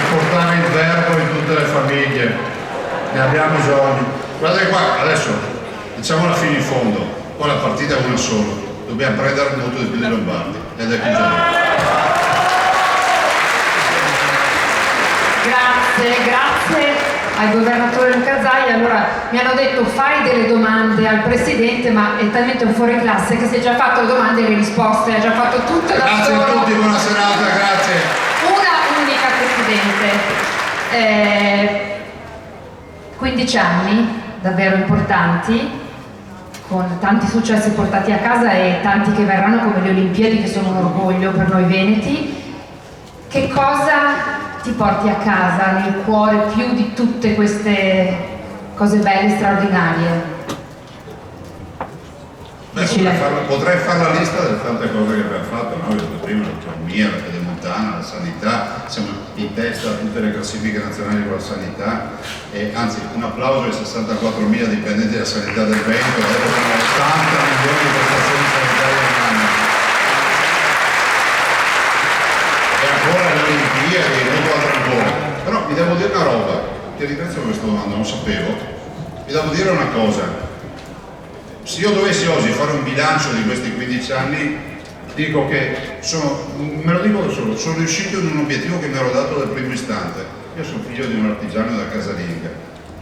portare il verbo in tutte le famiglie. Ne abbiamo bisogno. Guardate qua, adesso diciamola fino in fondo, poi la partita è una sola, dobbiamo prendere molto di più dei Lombardi ed è chiusa. Grazie al governatore Luca Zaia. Allora mi hanno detto fai delle domande al presidente, ma è talmente un fuori classe che si è già fatto le domande e le risposte, ha già fatto tutto da Grazie solo. a tutti, buona serata, grazie. Una unica presidente. 15 anni davvero importanti, con tanti successi portati a casa e tanti che verranno, come le Olimpiadi, che sono un orgoglio per noi veneti. Che cosa ti porti a casa nel cuore più di tutte queste cose belle, straordinarie? Potrei fare la lista delle tante cose che abbiamo fatto, no? Io ho detto prima l'autonomia, la pedemontana, la sanità, siamo in testa a tutte le classifiche nazionali con la sanità, e anzi un applauso ai 64.000 dipendenti della sanità del Veneto, che sono 80 milioni di prestazioni sanitarie all'anno. E ancora le Olimpiadi e molto altro ancora. Però vi devo dire una roba, ti ringrazio per questa domanda, non sapevo, vi devo dire una cosa. Se io dovessi oggi fare un bilancio di questi 15 anni, dico che me lo dico da solo, sono riuscito in un obiettivo che mi ero dato dal primo istante. Io sono figlio di un artigiano da casalinga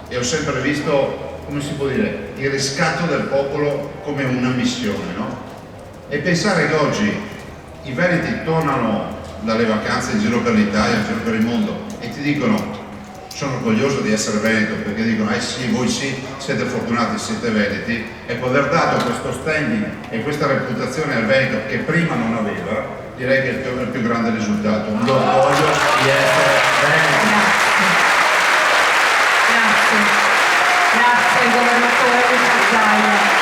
e ho sempre visto, come si può dire, il riscatto del popolo come una missione, no? E pensare che oggi i veneti tornano dalle vacanze in giro per l'Italia, in giro per il mondo, e ti dicono sono orgoglioso di essere veneto, perché dicono sì, voi sì, siete fortunati, siete veneti, e poter dato questo standing e questa reputazione al Veneto che prima non aveva, direi che è il più grande risultato, un orgoglio di essere veneti. Grazie al governatore Luca Zaia.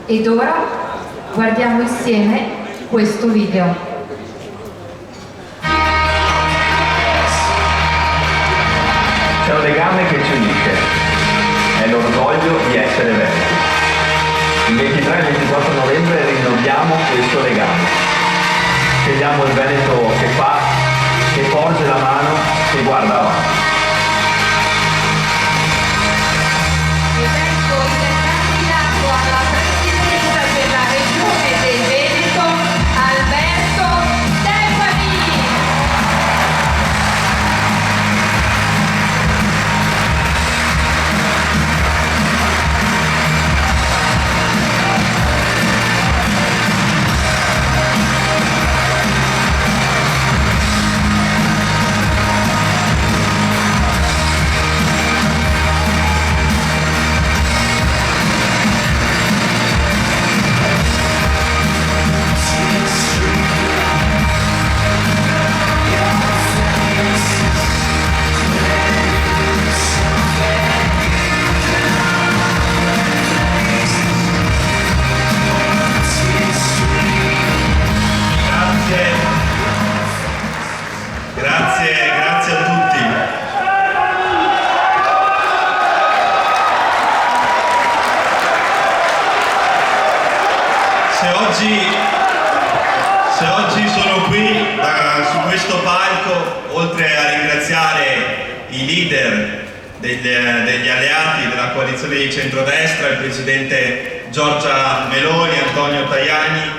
Ed ora guardiamo insieme questo video. C'è un legame che ci unisce, è l'orgoglio di essere veneti. Il 23 e il 24 novembre rinnoviamo questo legame. Scegliamo il Veneto che fa, che porge la mano, che guarda avanti. Grazie a tutti. Se oggi sono qui su questo palco, oltre a ringraziare i leader degli alleati della coalizione di centrodestra, il presidente Giorgia Meloni, Antonio Tajani,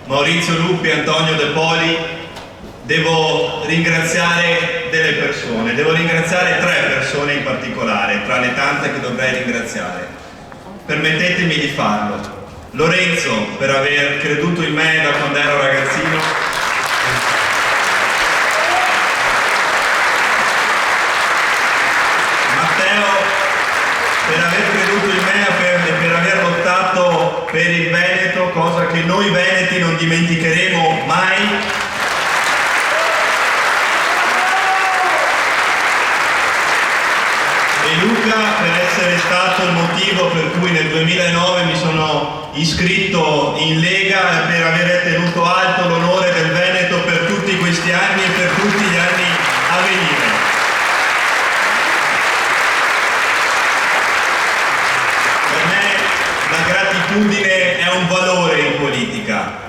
Maurizio Lupi, Antonio De Poli, devo ringraziare delle persone, devo ringraziare 3 persone in particolare, tra le tante che dovrei ringraziare. Permettetemi di farlo. Lorenzo, per aver creduto in me da quando ero ragazzino. Matteo, per aver creduto in me e per aver lottato per il Veneto, cosa che noi veneti non dimenticheremo mai.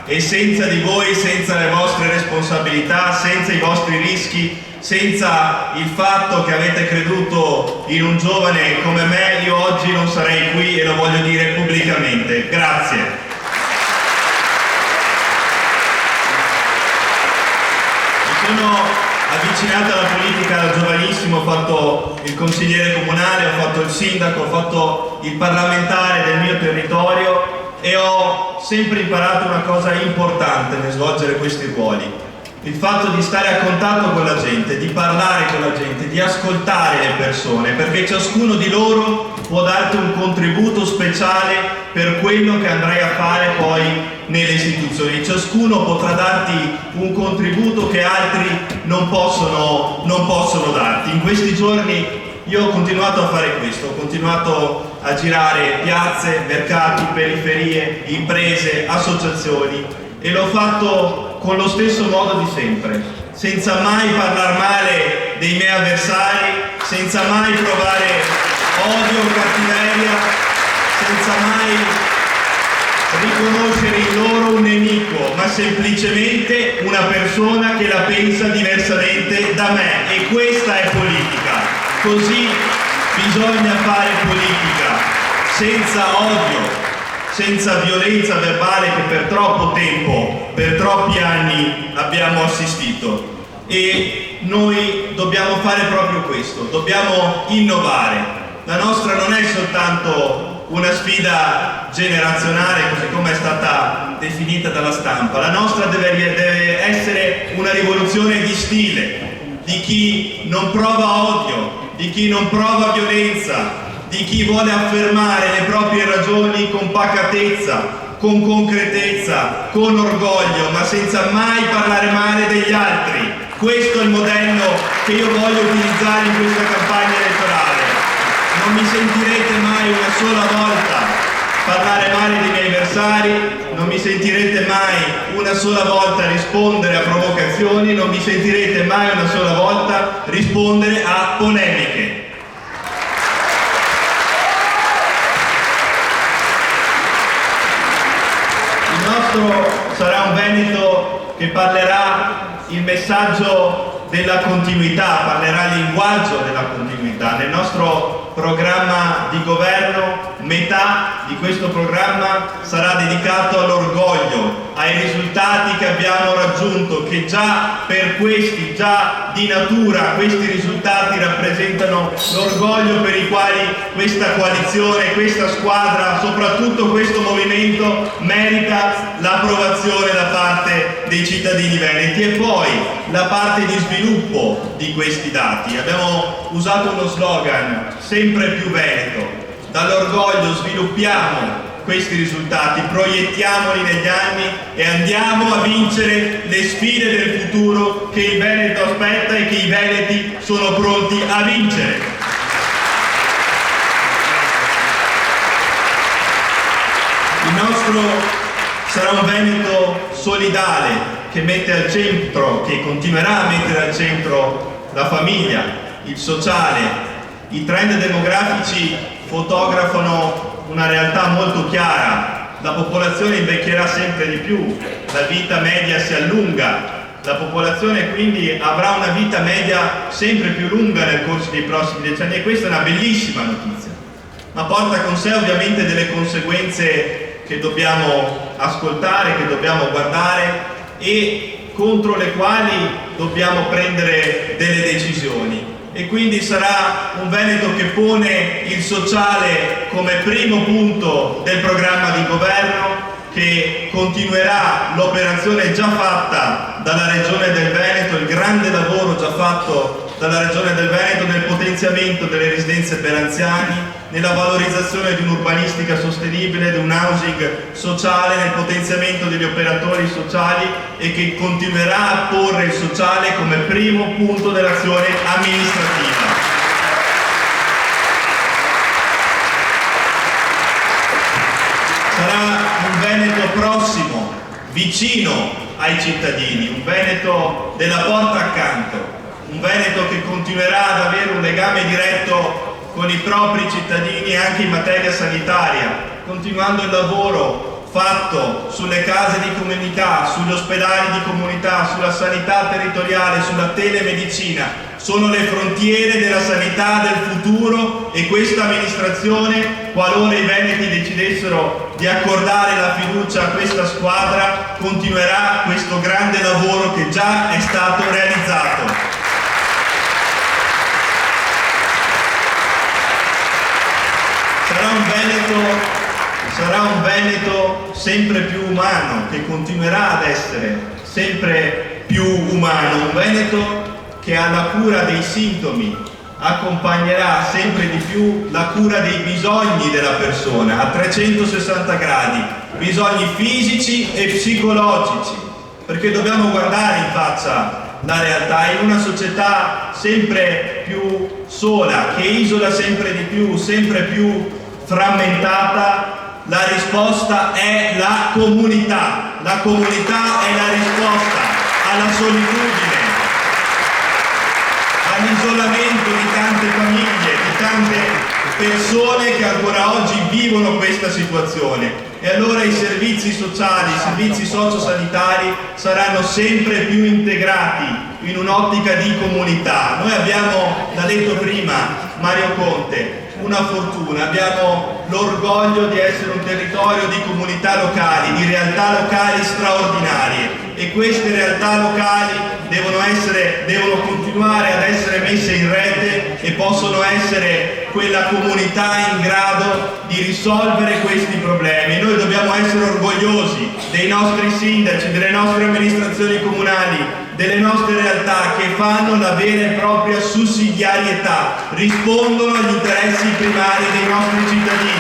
e senza di voi, senza le vostre responsabilità, senza i vostri rischi, senza il fatto che avete creduto in un giovane come me, io oggi non sarei qui e lo voglio dire pubblicamente. Grazie. Mi sono avvicinato alla politica da giovanissimo, ho fatto il consigliere comunale, ho fatto il sindaco, ho fatto il parlamentare del mio territorio e ho sempre imparato una cosa importante nel svolgere questi ruoli. Il fatto di stare a contatto con la gente, di parlare con la gente, di ascoltare le persone, perché ciascuno di loro può darti un contributo speciale per quello che andrai a fare poi nelle istituzioni. Ciascuno potrà darti un contributo che altri non possono darti. In questi giorni io ho continuato a fare questo, ho continuato a girare piazze, mercati, periferie, imprese, associazioni e l'ho fatto con lo stesso modo di sempre, senza mai parlare male dei miei avversari, senza mai provare odio o cattiveria, senza mai riconoscere in loro un nemico, ma semplicemente una persona che la pensa diversamente da me. E questa è politica. Così bisogna fare politica, senza odio, senza violenza verbale che per troppo tempo, per troppi anni abbiamo assistito. E noi dobbiamo fare proprio questo, dobbiamo innovare. La nostra non è soltanto una sfida generazionale, così come è stata definita dalla stampa, la nostra deve essere una rivoluzione di stile, di chi non prova odio, di chi non prova violenza, di chi vuole affermare le proprie ragioni con pacatezza, con concretezza, con orgoglio, ma senza mai parlare male degli altri. Questo è il modello che io voglio utilizzare in questa campagna elettorale. Non mi sentirete mai una sola volta parlare male dei miei avversari, non mi sentirete mai una sola volta rispondere a provocazioni, non mi sentirete mai una sola volta rispondere a polemiche. Il nostro sarà un Veneto che parlerà il messaggio della continuità, parlerà il linguaggio della continuità. Nel nostro programma di governo, metà di questo programma sarà dedicato all'orgoglio, ai risultati che abbiamo raggiunto, che già per questi, già di natura, questi risultati rappresentano l'orgoglio per i quali questa coalizione, questa squadra, soprattutto questo movimento merita l'approvazione da parte dei cittadini veneti. E poi la parte di sviluppo di questi dati. Abbiamo usato uno slogan, sempre più Veneto. Dall'orgoglio sviluppiamo questi risultati, proiettiamoli negli anni e andiamo a vincere le sfide del futuro che il Veneto aspetta e che i veneti sono pronti a vincere. Il nostro sarà un Veneto solidale che mette al centro, che continuerà a mettere al centro la famiglia, il sociale. I trend demografici fotografano una realtà molto chiara: la popolazione invecchierà sempre di più, la vita media si allunga, la popolazione quindi avrà una vita media sempre più lunga nel corso dei prossimi decenni e questa è una bellissima notizia, ma porta con sé ovviamente delle conseguenze che dobbiamo ascoltare, che dobbiamo guardare e contro le quali dobbiamo prendere delle decisioni. E quindi sarà un Veneto che pone il sociale come primo punto del programma di governo, che continuerà l'operazione già fatta dalla Regione del Veneto, il grande lavoro già fatto dalla Regione del Veneto nel potenziamento delle residenze per anziani, nella valorizzazione di un'urbanistica sostenibile, di un housing sociale, nel potenziamento degli operatori sociali e che continuerà a porre il sociale come primo punto dell'azione amministrativa. Sarà un Veneto prossimo, vicino ai cittadini, un Veneto della porta accanto, un Veneto che continuerà ad avere un legame diretto con i propri cittadini anche in materia sanitaria, continuando il lavoro fatto sulle case di comunità, sugli ospedali di comunità, sulla sanità territoriale, sulla telemedicina, sono le frontiere della sanità del futuro, e questa amministrazione, qualora i veneti decidessero di accordare la fiducia a questa squadra, continuerà questo grande lavoro che già è stato realizzato. Sarà un Veneto sempre più umano, che continuerà ad essere sempre più umano, un Veneto che alla cura dei sintomi accompagnerà sempre di più la cura dei bisogni della persona a 360 gradi, bisogni fisici e psicologici, perché dobbiamo guardare in faccia la realtà. In una società sempre più sola, che isola sempre di più, sempre più frammentata, la risposta è la comunità. La comunità è la risposta alla solitudine, all'isolamento di tante famiglie, di tante persone che ancora oggi vivono questa situazione. E allora i servizi sociali, i servizi sociosanitari saranno sempre più integrati in un'ottica di comunità. Noi abbiamo, l'ha detto prima Mario Conte, una fortuna, abbiamo l'orgoglio di essere un territorio di comunità locali, di realtà locali straordinarie, e queste realtà locali devono continuare ad essere messe in rete e possono essere quella comunità in grado di risolvere questi problemi. Noi dobbiamo essere orgogliosi dei nostri sindaci, delle nostre amministrazioni comunali, delle nostre realtà che fanno la vera e propria sussidiarietà, rispondono agli interessi primari dei nostri cittadini.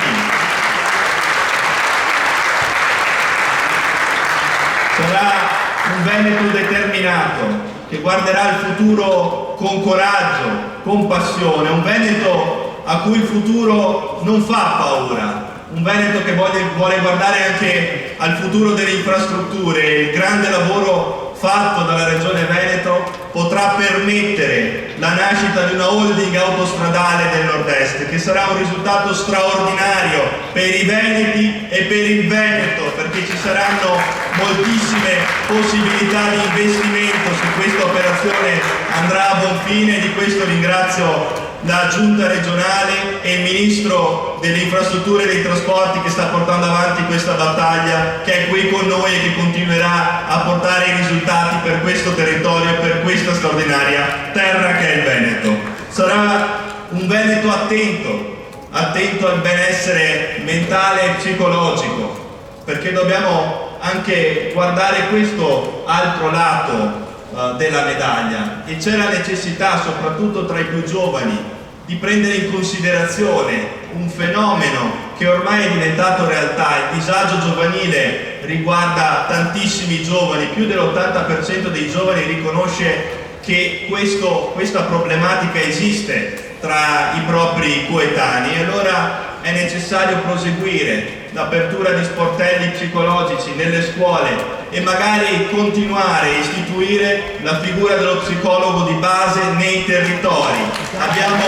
Sarà un Veneto determinato, che guarderà il futuro con coraggio, con passione, un Veneto a cui il futuro non fa paura, un Veneto che vuole guardare anche al futuro delle infrastrutture. Il grande lavoro fatto dalla Regione Veneto potrà permettere la nascita di una holding autostradale del nord-est, che sarà un risultato straordinario per i veneti e per il Veneto, perché ci saranno moltissime possibilità di investimento se questa operazione andrà a buon fine. Di questo ringrazio la Giunta regionale e il Ministro delle Infrastrutture e dei Trasporti, che sta portando avanti questa battaglia, che è qui con noi e che continuerà a portare i risultati per questo territorio e per questa straordinaria terra che è il Veneto. Sarà un Veneto attento al benessere mentale e psicologico, perché dobbiamo anche guardare questo altro lato della medaglia, e c'è la necessità, soprattutto tra i più giovani, di prendere in considerazione un fenomeno che ormai è diventato realtà. Il disagio giovanile riguarda tantissimi giovani, più dell'80% dei giovani riconosce che questa problematica esiste tra i propri coetanei, e allora è necessario proseguire l'apertura di sportelli psicologici nelle scuole e magari continuare a istituire la figura dello psicologo di base nei territori. Abbiamo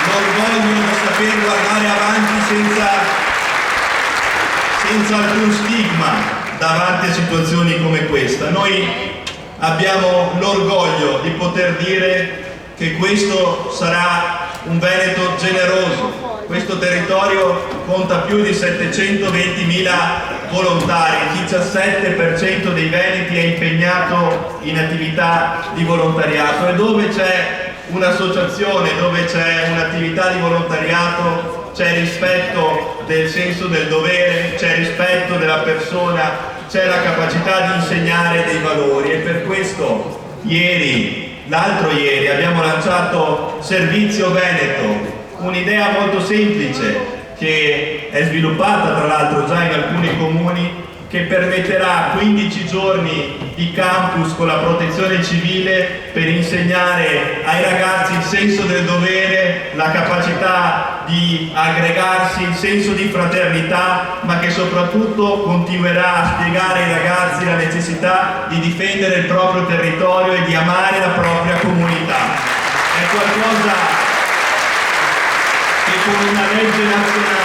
l'orgoglio di saper guardare avanti senza alcun stigma davanti a situazioni come questa. Noi abbiamo l'orgoglio di poter dire che questo sarà un Veneto generoso. Questo territorio conta più di 720.000 volontari, il 17% dei veneti è impegnato in attività di volontariato, e dove c'è un'associazione, dove c'è un'attività di volontariato, c'è rispetto del senso del dovere, c'è rispetto della persona, c'è la capacità di insegnare dei valori. E per questo l'altro ieri abbiamo lanciato Servizio Veneto, un'idea molto semplice che è sviluppata tra l'altro già in alcuni comuni, che permetterà 15 giorni di campus con la protezione civile per insegnare ai ragazzi il senso del dovere, la capacità di aggregarsi, il senso di fraternità, ma che soprattutto continuerà a spiegare ai ragazzi la necessità di difendere il proprio territorio e di amare la propria comunità. È qualcosa che con una legge nazionale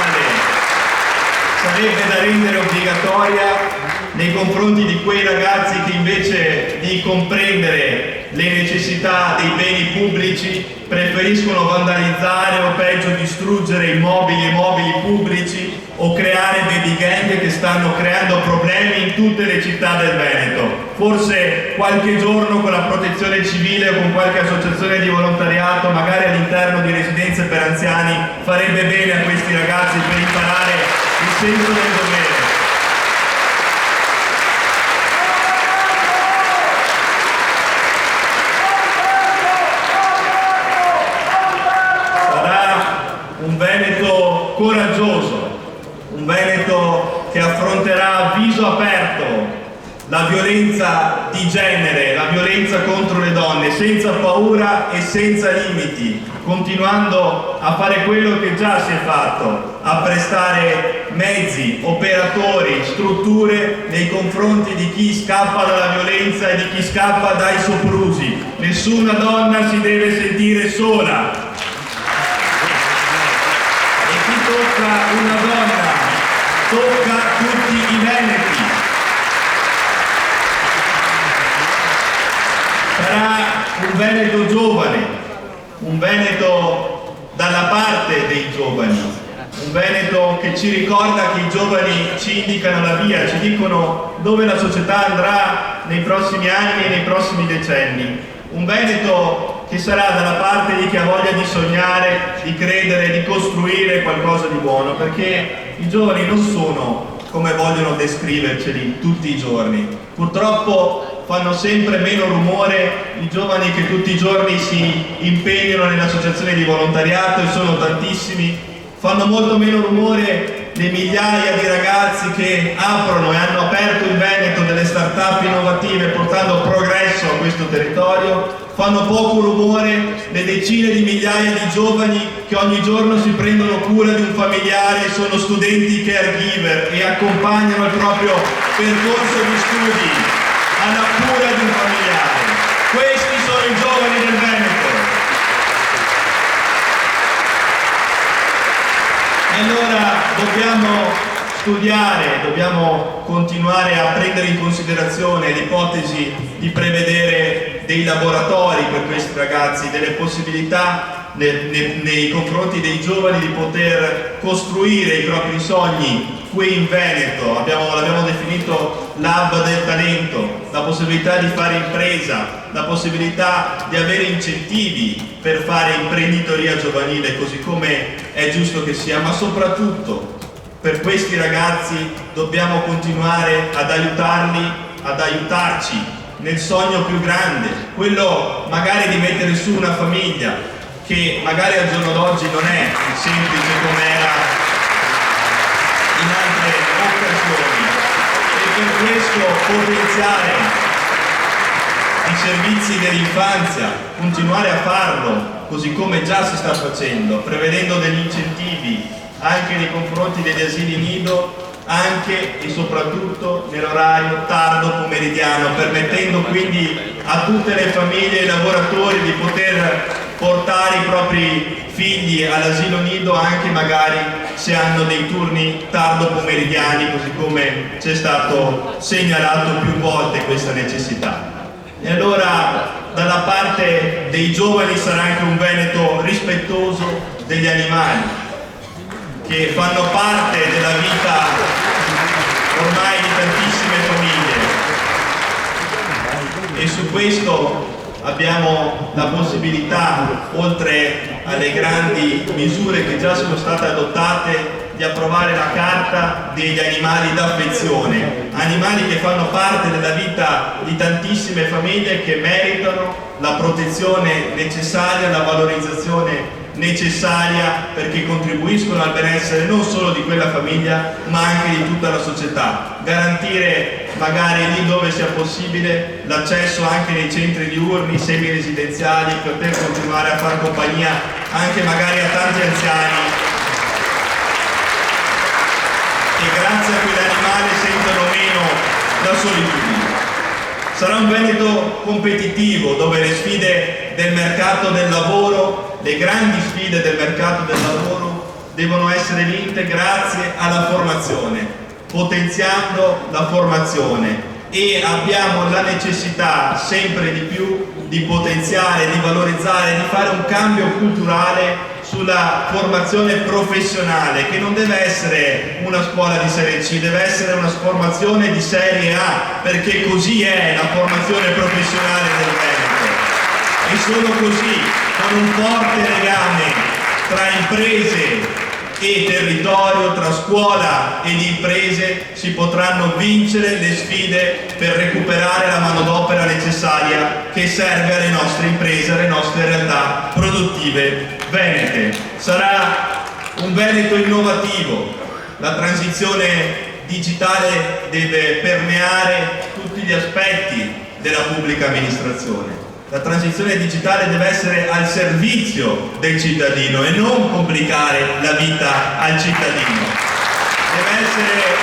sarebbe da rendere obbligatoria nei confronti di quei ragazzi che invece di comprendere le necessità dei beni pubblici preferiscono vandalizzare o peggio distruggere immobili e mobili pubblici o creare baby gang che stanno creando problemi in tutte le città del Veneto. Forse qualche giorno con la protezione civile o con qualche associazione di volontariato, magari all'interno di residenze per anziani, farebbe bene a questi ragazzi per imparare il senso del dovere. Un Veneto coraggioso, un Veneto che affronterà a viso aperto la violenza di genere, la violenza contro le donne, senza paura e senza limiti, continuando a fare quello che già si è fatto, a prestare mezzi, operatori, strutture nei confronti di chi scappa dalla violenza e di chi scappa dai soprusi. Nessuna donna si deve sentire sola. Tocca una donna, tocca tutti i veneti. Sarà un Veneto giovane, un Veneto dalla parte dei giovani, un Veneto che ci ricorda che i giovani ci indicano la via, ci dicono dove la società andrà nei prossimi anni e nei prossimi decenni. Un Veneto che sarà dalla parte di chi ha voglia di sognare, di credere, di costruire qualcosa di buono, perché i giovani non sono come vogliono descriverceli tutti i giorni. Purtroppo fanno sempre meno rumore i giovani che tutti i giorni si impegnano nelle associazioni di volontariato, e sono tantissimi. Fanno molto meno rumore le migliaia di ragazzi che aprono e hanno aperto il Veneto delle start-up innovative portando progresso a questo territorio. Fanno poco rumore le decine di migliaia di giovani che ogni giorno si prendono cura di un familiare e sono studenti caregiver e accompagnano il proprio percorso di studi alla cura di un familiare. Questi sono i giovani del Veneto. E allora dobbiamo studiare, dobbiamo continuare a prendere in considerazione l'ipotesi di prevedere dei laboratori per questi ragazzi, delle possibilità nei confronti dei giovani di poter costruire i propri sogni qui in Veneto. L'abbiamo definito l'hub del talento, la possibilità di fare impresa, la possibilità di avere incentivi per fare imprenditoria giovanile, così come è giusto che sia, ma soprattutto per questi ragazzi dobbiamo continuare ad aiutarli, ad aiutarci nel sogno più grande, quello magari di mettere su una famiglia, che magari al giorno d'oggi non è semplice come era in altre occasioni, e per questo potenziare i servizi dell'infanzia, continuare a farlo così come già si sta facendo, prevedendo degli incentivi anche nei confronti degli asili nido, anche e soprattutto nell'orario tardo pomeridiano, permettendo quindi a tutte le famiglie e ai lavoratori di poter portare i propri figli all'asilo nido anche magari se hanno dei turni tardo pomeridiani, così come c'è stato segnalato più volte questa necessità. E allora dalla parte dei giovani sarà anche un Veneto rispettoso degli animali, che fanno parte della vita ormai di tantissime famiglie, e su questo abbiamo la possibilità, oltre alle grandi misure che già sono state adottate, di approvare la carta degli animali d'affezione, animali che fanno parte della vita di tantissime famiglie che meritano la protezione necessaria, la valorizzazione necessaria, perché contribuiscono al benessere non solo di quella famiglia ma anche di tutta la società. Garantire magari lì dove sia possibile l'accesso anche nei centri diurni, semi-residenziali, per poter continuare a fare compagnia anche magari a tanti anziani che grazie a quell'animale sentono meno la solitudine. Sarà un Veneto competitivo, dove le sfide del mercato del lavoro, le grandi sfide del mercato del lavoro, devono essere vinte grazie alla formazione, potenziando la formazione, e abbiamo la necessità sempre di più di potenziare, di valorizzare, di fare un cambio culturale sulla formazione professionale, che non deve essere una scuola di serie C, deve essere una formazione di serie A, perché così è la formazione professionale del Veneto. E solo così, con un forte legame tra imprese e territorio, tra scuola ed imprese, si potranno vincere le sfide per recuperare la manodopera necessaria che serve alle nostre imprese, alle nostre realtà produttive venete. Sarà un Veneto innovativo, la transizione digitale deve permeare tutti gli aspetti della pubblica amministrazione. La transizione digitale deve essere al servizio del cittadino e non complicare la vita al cittadino. Deve essere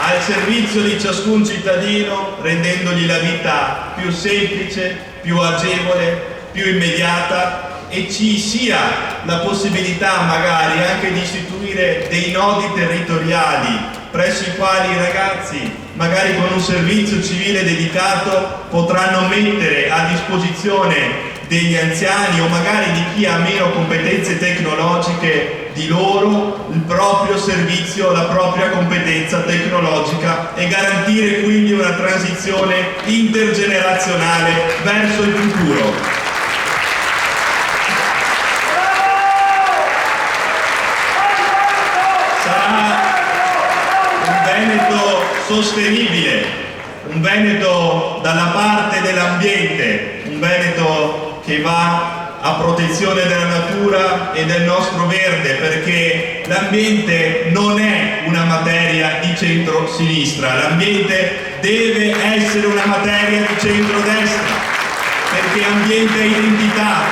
al servizio di ciascun cittadino, rendendogli la vita più semplice, più agevole, più immediata, e ci sia la possibilità magari anche di istituire dei nodi territoriali presso i quali i ragazzi, magari con un servizio civile dedicato, potranno mettere a disposizione degli anziani o magari di chi ha meno competenze tecnologiche di loro il proprio servizio, la propria competenza tecnologica, e garantire quindi una transizione intergenerazionale verso il futuro. Veneto sostenibile, un Veneto dalla parte dell'ambiente, un Veneto che va a protezione della natura e del nostro verde, perché l'ambiente non è una materia di centro-sinistra, l'ambiente deve essere una materia di centro-destra, perché ambiente è identità,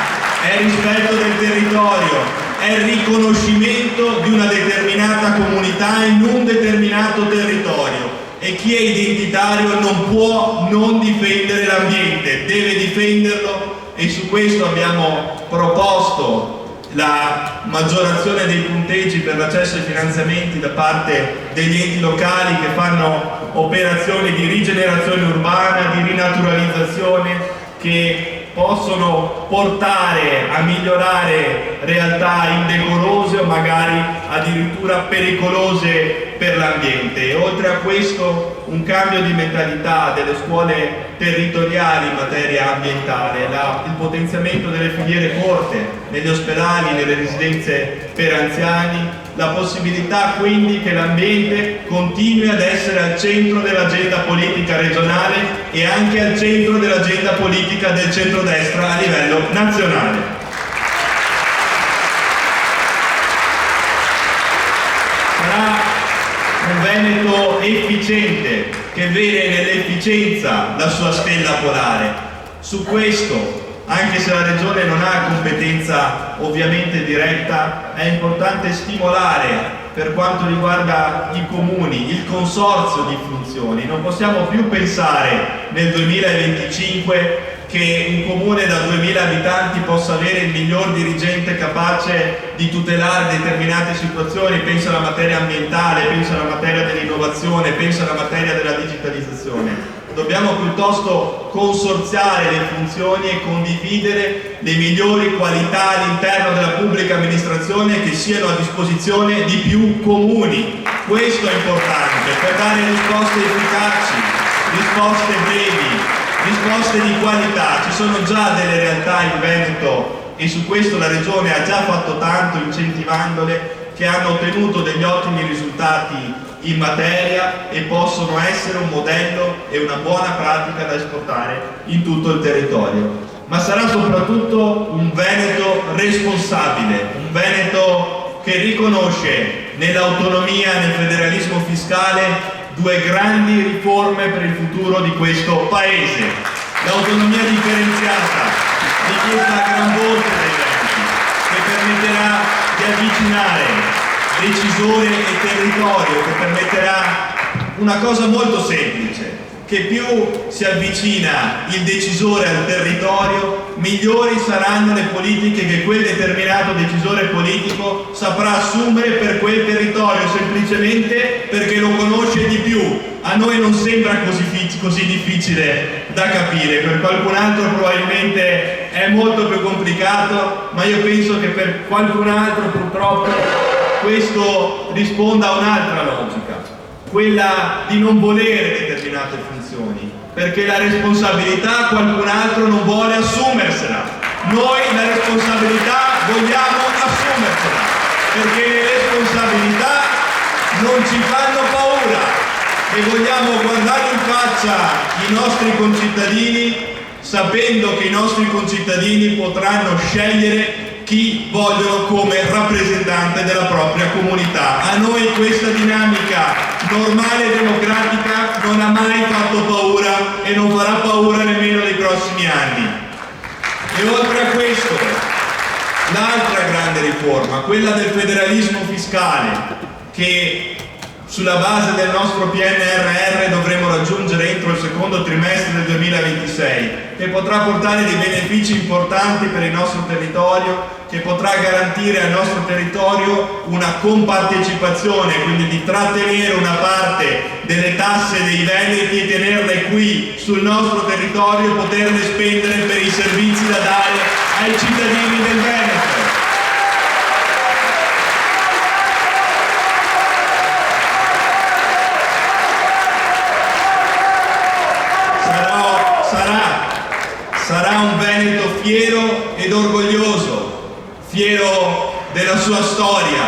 è rispetto del territorio, è il riconoscimento di una determinata comunità in un determinato territorio, e chi è identitario non può non difendere l'ambiente, deve difenderlo, e su questo abbiamo proposto la maggiorazione dei punteggi per l'accesso ai finanziamenti da parte degli enti locali che fanno operazioni di rigenerazione urbana, di rinaturalizzazione, che possono portare a migliorare realtà indecorose o magari addirittura pericolose per l'ambiente. E oltre a questo un cambio di mentalità delle scuole territoriali in materia ambientale, il potenziamento delle filiere corte negli ospedali, nelle residenze per anziani, la possibilità quindi che l'ambiente continui ad essere al centro dell'agenda politica regionale e anche al centro dell'agenda politica del centrodestra a livello nazionale. Sarà un Veneto efficiente, che vede nell'efficienza la sua stella polare. Su questo, anche se la Regione non ha competenza ovviamente diretta, è importante stimolare, per quanto riguarda i comuni, il consorzio di funzioni. Non possiamo più pensare nel 2025 che un comune da 2000 abitanti possa avere il miglior dirigente capace di tutelare determinate situazioni. Penso alla materia ambientale, penso alla materia dell'innovazione, penso alla materia della digitalizzazione. Dobbiamo piuttosto consorziare le funzioni e condividere le migliori qualità all'interno della pubblica amministrazione che siano a disposizione di più comuni. Questo è importante per dare risposte efficaci, risposte brevi, risposte di qualità. Ci sono già delle realtà in Veneto, e su questo la Regione ha già fatto tanto incentivandole, che hanno ottenuto degli ottimi risultati in materia e possono essere un modello e una buona pratica da esportare in tutto il territorio. Ma sarà soprattutto un Veneto responsabile, un Veneto che riconosce nell'autonomia, nel federalismo fiscale, due grandi riforme per il futuro di questo Paese. L'autonomia differenziata, richiesta a gran voce dai Veneti, che permetterà di avvicinare decisore e territorio, che permetterà una cosa molto semplice, che che più si avvicina il decisore al territorio, migliori saranno le politiche che quel determinato decisore politico saprà assumere per quel territorio, semplicemente perché lo conosce di più. A noi non sembra così difficile da capire, per qualcun altro probabilmente è molto più complicato, ma io penso che per qualcun altro purtroppo questo risponda a un'altra logica, quella di non volere determinate funzioni, perché la responsabilità qualcun altro non vuole assumersela. Noi la responsabilità vogliamo assumersela, perché le responsabilità non ci fanno paura e vogliamo guardare in faccia i nostri concittadini sapendo che i nostri concittadini potranno scegliere chi vogliono come rappresentante della propria comunità. A noi questa dinamica normale e democratica non ha mai fatto paura e non farà paura nemmeno nei prossimi anni. E oltre a questo, l'altra grande riforma, quella del federalismo fiscale, che sulla base del nostro PNRR dovremo raggiungere entro il secondo trimestre del 2026, che potrà portare dei benefici importanti per il nostro territorio, che potrà garantire al nostro territorio una compartecipazione, quindi di trattenere una parte delle tasse dei veneti e tenerle qui sul nostro territorio e poterle spendere per i servizi da dare ai cittadini del Veneto. Sarà un Veneto fiero ed orgoglioso, fiero della sua storia,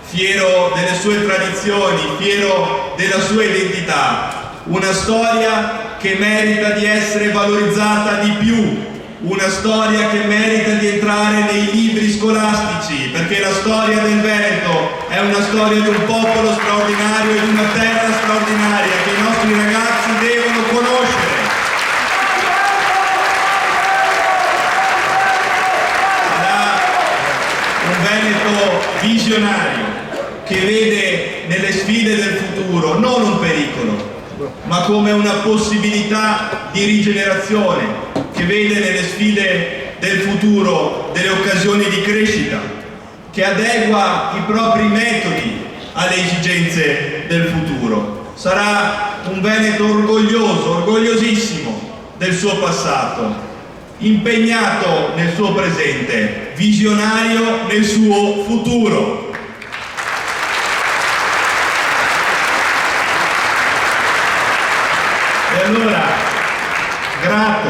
fiero delle sue tradizioni, fiero della sua identità. Una storia che merita di essere valorizzata di più, una storia che merita di entrare nei libri scolastici, perché la storia del Veneto è una storia di un popolo straordinario e di una terra straordinaria che i nostri ragazzi devono conoscere. Veneto visionario che vede nelle sfide del futuro non un pericolo, ma come una possibilità di rigenerazione, che vede nelle sfide del futuro delle occasioni di crescita, che adegua i propri metodi alle esigenze del futuro. Sarà un Veneto orgoglioso, orgogliosissimo del suo passato, impegnato nel suo presente, visionario nel suo futuro. E allora, grato,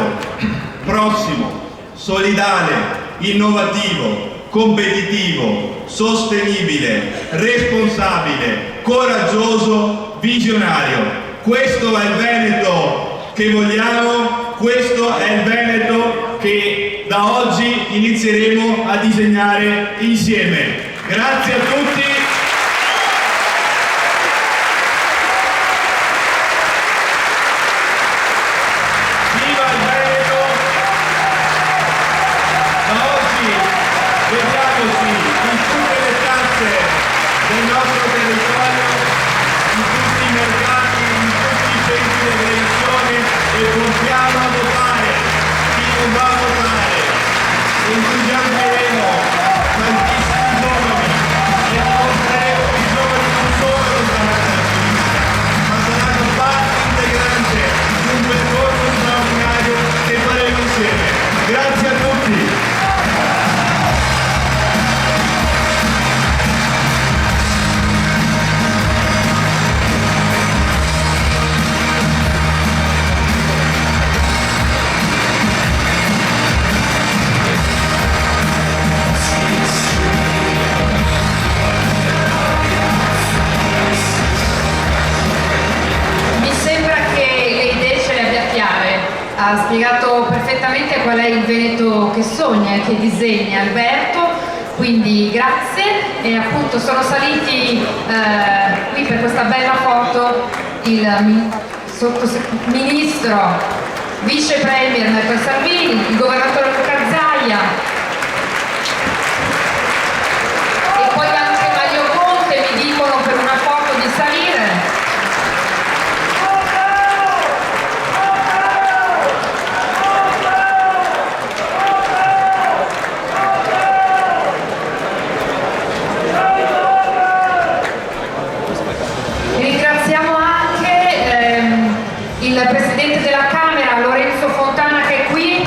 prossimo, solidale, innovativo, competitivo, sostenibile, responsabile, coraggioso, visionario. Questo è il Veneto che vogliamo. Questo è il Veneto che da oggi inizieremo a disegnare insieme. Grazie a tutti. Viva il Veneto! Da oggi vediamoci in tutte le piazze del nostro territorio, in tutti i mercati, in tutti i centri di aggregazione e portiamo a votare chi non va a votare. Entusiasmeremo tantissimi giovani e incontreremo i giovani non solo allontanati dalla sinistra, ma saranno parte integrante di un percorso straordinario che faremo insieme. Grazie a tutti! Ha spiegato perfettamente qual è il Veneto che sogna e che disegna Alberto, quindi grazie. E appunto sono saliti qui per questa bella foto il ministro vice premier Matteo Salvini, il governatore Luca Zaia e poi anche Mario Conte mi dicono per una foto di salire. Presidente della Camera Lorenzo Fontana che è qui,